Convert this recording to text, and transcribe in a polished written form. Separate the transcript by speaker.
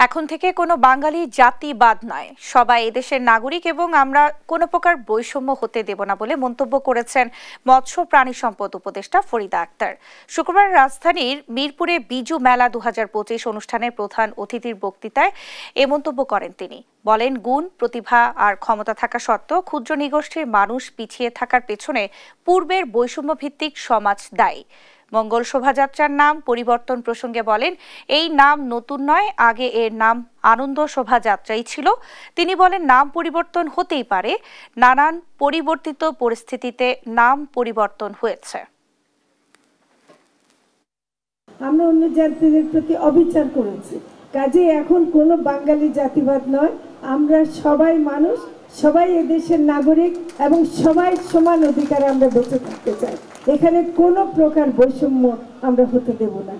Speaker 1: এখন থেকে কোনো বাঙালি জাতিবাদ নয়, সবাই এদেশের নাগরিক এবং আমরা কোনো প্রকার বৈষম্য হতে দেব না বলে মন্তব্য করেছেন মৎস্য প্রাণী সম্পদ উপদেষ্টা ফরিদা আক্তার। শুক্রবার রাজধানীর মিরপুরে বিজু মেলা 2025 অনুষ্ঠানের প্রধান অতিথির বক্তৃতায় এ মন্তব্য করেন তিনি। বলেন, গুণ, প্রতিভা আর ক্ষমতা থাকা সত্ত্বেও ক্ষুদ্র নিগোষ্ঠীর মানুষ পিছিয়ে থাকার পেছনে পূর্বের বৈষম্য ভিত্তিক সমাজ দায়ী। মঙ্গল শোভাযাত্রার নাম পরিবর্তন প্রসঙ্গে বলেন, এই নাম নতুন নয়, আগে এর নাম আনন্দ শোভাযাত্রাই ছিল। তিনি বলেন, নাম পরিবর্তন হতেই পারে, নানান পরিবর্তিত পরিস্থিতিতে নাম পরিবর্তন হয়েছে।
Speaker 2: আমরা অন্য জাতিদের প্রতি অবিচার করেছি, কাজে এখন কোনো বাঙালি জাতিবাদ নয়, আমরা সবাই মানুষ, সবাই এদেশের নাগরিক এবং সবাই সমান অধিকারে আমরা বেঁচে থাকতে চাই। এখানে কোনো প্রকার বৈষম্য আমরা হতে দেব না।